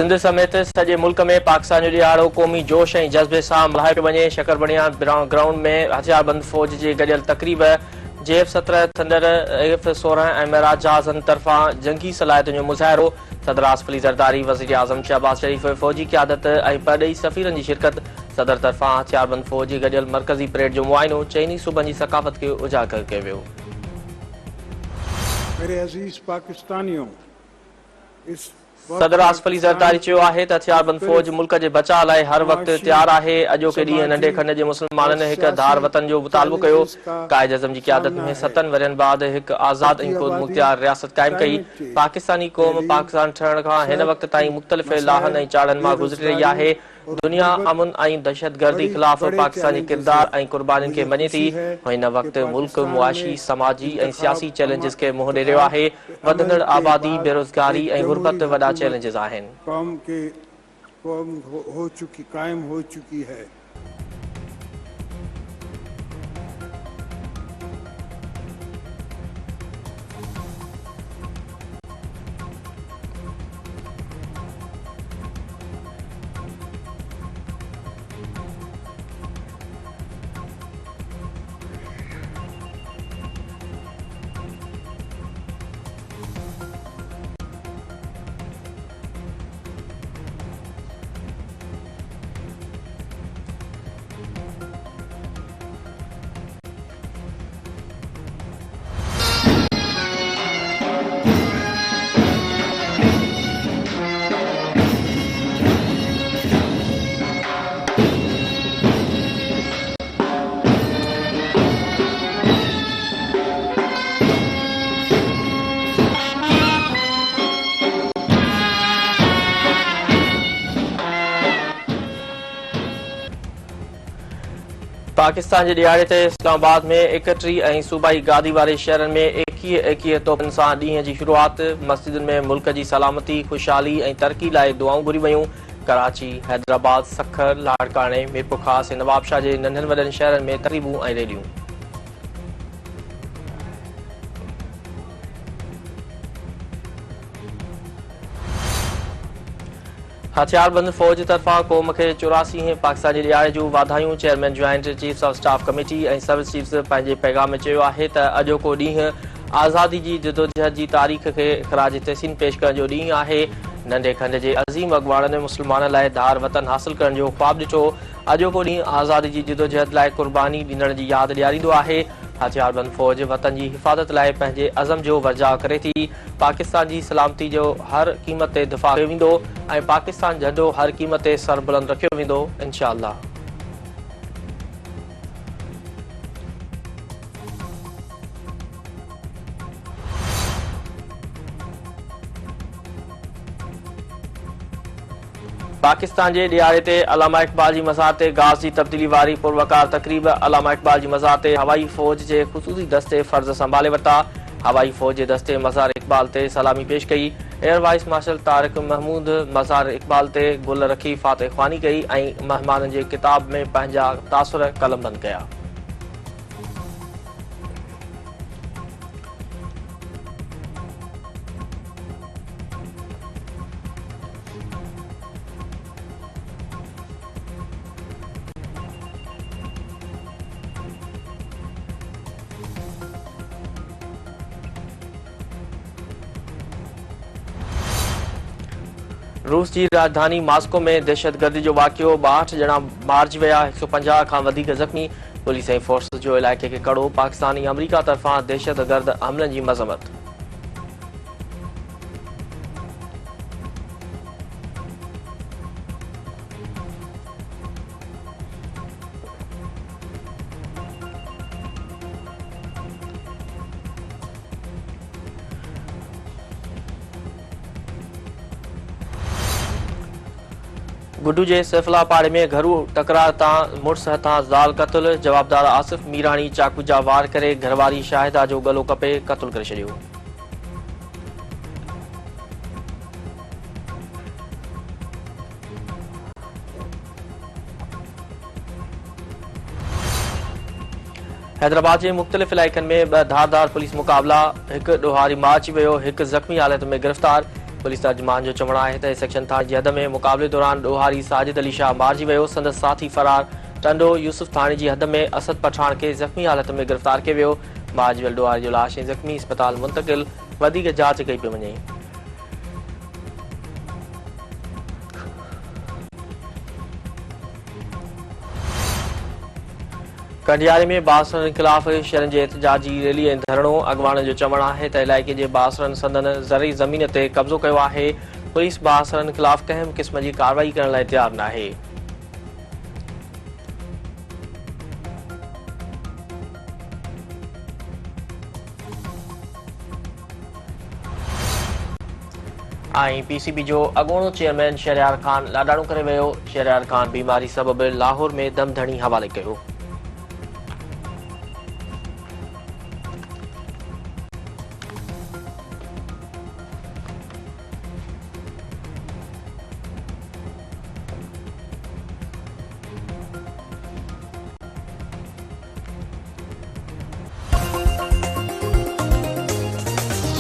सिंध समेत सॼे मुल्क में पाकिस्तान जो ॾियारो क़ौमी जोश ऐं जज़्बे सां मल्हायो पियो वञे। शकरबणिया ग्राउंड में हथियारबंद फ़ौज जे गॾियल तक़रीब JF-17 थंडर AF-16 ऐं महराज जहाज़नि तरफ़ां जंगी सलाहियतुनि जो मुज़ाहिरो। सदर आसिफ अली ज़रदारी, वज़ीर आज़म शहबाज शरीफ़, फ़ौजी क़यादत ऐं परॾेही सफ़ीरनि जी शिरकत। सदर तरफ़ां हथियारबंद फ़ौज जी गॾियल मरकज़ी परेड जो मुआइनो। चइनी सूबनि जी सक़ाफ़त खे उजागर कयो वियो। मेरे अजीज पाकिस्तानियों, इस सदर आसिफ अली ज़रदारी चयो आहे त हथियारबंद फ़ौज मुल्क जे बचाव लाइ हर वक़्तु तयारु आहे। अॼोके ॾींहुं नंढे खंड जे मुस्लमाननि हिकु धार वतन जो मुतालबो कयो। काइद अज़म जी क़यादत में 7 वरियनि बाद हिकु आज़ाद ऐं ख़ुद मुख्तियार रियासत क़ाइमु कई। पाकिस्तानी क़ौम पाकिस्तान ठहण खां हिन वक़्त ताईं मुख़्तलिफ़ लाहनि ऐं चाड़नि मां गुज़री रही आहे। दुनिया अमन ऐं दहशतगर्दी ख़िलाफ़ पाकिस्तान जे किरदार ऐं क़ुर्बानीनि खे मञे थी। हिन वक़्तु मुल्क मुआशी, समाजी ऐं सियासी चैलेंजिस खे मुंहुं ॾेई रहियो आहे। वधंदड़ आबादी, बेरोज़गारी ऐं गुरबत वॾा चैलेंजिस आहिनि। कौम कायम हो चुकी है। पाकिस्तान जे ॾियारे ते इस्लामाबाद में 31 ऐं सूबाई गादी वारे शहरनि में 21 तोहफ़नि सां ॾींहं जी शुरूआत। मस्जिदुनि में मुल्क जी सलामती, ख़ुशहाली ऐं तरक़ी लाइ दुआऊं घुरी वयूं। कराची, हैदराबाद, सखर, लाड़काणे, मीरपुर ख़ास ऐं नवाबशाह जे नंढनि वॾनि शहरनि में तक़रीबूं ऐं रैलियूं। हथियारबंद फ़ौज तरफ़ां क़ौम खे 84 पाकिस्तान जे ॾियारे जूं वाधायूं। Chairman joint chiefs of staff committee ऐं सर्विस चीफ्स पंहिंजे पैगाम में चयो आहे त अॼोको ॾींहुं आज़ादी जी जदोजहद जी तारीख़ खे ख़राज तहसीन पेश करण जो ॾींहुं आहे। नंढे खंड जे अज़ीम अॻवाननि मुस्लमाननि लाइ धार वतन हासिल करण जो ख़्वाबु ॾिठो। अॼोको ॾींहुं आज़ादी जी जदोजहद लाइ क़ुर्बानी ॾींदड़ जी यादि ॾियारींदो आहे। हथियारबंद फ़ौज वतन जी हिफ़ाज़त लाइ पंहिंजे अज़म जो वर्जाउ करे थी। पाकिस्तान जी सलामती जो हर क़ीमत ते दिफ़ा कयो वेंदो ऐं पाकिस्तान झंडो हर क़ीमत ते सरबुलंद रखियो वेंदो, इंशाअल्लाह। पाकिस्तान जे ॾियारे ते अलामा इक़बाल जी मज़ार ते गाज़ जी तब्दीली वारी पुरवकार तक़रीब। अलामा इक़बाल जी मज़ार ते हवाई फ़ौज जे ख़ुसूसी दस्ते फ़र्ज़ संभाले वरिता। हवाई फ़ौज जे दस्ते मज़ार इक़बाल ते सलामी पेश कई। Air vice marshal Tariq Mahmood Mazar Iqbal ते गुल रखी फ़ातह ख़्वानी कई ऐं महिमाननि जे किताब में पंहिंजा तासुर कलमबंद कया। रूस जी राजधानी मॉस्को में दहशतगर्दी जो वाक़ियो। 62 ॼणा मारिजी विया, 150 खां वधीक ज़ख़्मी। पुलिस ऐं फोर्स जो इलाइक़े खे कड़ो। पाकिस्तानी अमरीका तरफ़ां दहशतगर्द हमलनि जी मज़म्मत। गुड्डू जे सैफला पाड़े में घरू तकरार तां मुड़स हथां ज़ाल क़त्ल। जवाबदार आसिफ मीराणी चाकू जा वार करे घरवारी शाहिदा जो गलो कपे क़त्ल करे छॾियो। हैदराबाद के मुख्तलिफ़ इलाइक़नि में 2 धारदार पुलिस मुक़ाबला। एक ॾोहारी मार अची वियो, एक ज़ख़्मी हालत में गिरफ़्तार। पुलिस तर्जुमान जो चवणु आहे त सेक्शन थाणे जी हद में मुक़ाबले दौरान ॾोहारी साजिद अली शाह मारिजी वियो। संदसि साथी फरार टंडो यूसुफ थाणे जी हद में असद पठाण खे ज़ख़्मी हालत में गिरफ़्तार कयो वियो। मारिजी वियल ॾोहारी जो लाश ऐं ज़ख़्मी अस्पताल मुंतक़िल, वधीक जांच कई पई वञे। कंडियारी में बासरनि ख़िलाफ़ शहरनि जे एहतजाजी रैली ऐं धरणो। अॻवाननि जो चवणु आहे त इलाइक़े जे बासरनि संदन ज़रई ज़मीन ते कब्ज़ो कयो आहे। पुलिस बासरनि ख़िलाफ़ कंहिं बि क़िस्म जी कार्रवाई करण लाइ तयारु न आहे। पीसीबी जो अॻूणो चेयरमैन शहरयार ख़ान लाॾाणो करे वियो। शहरयार ख़ान बीमारी सबबि लाहौर में दम धणी हवाले कयो।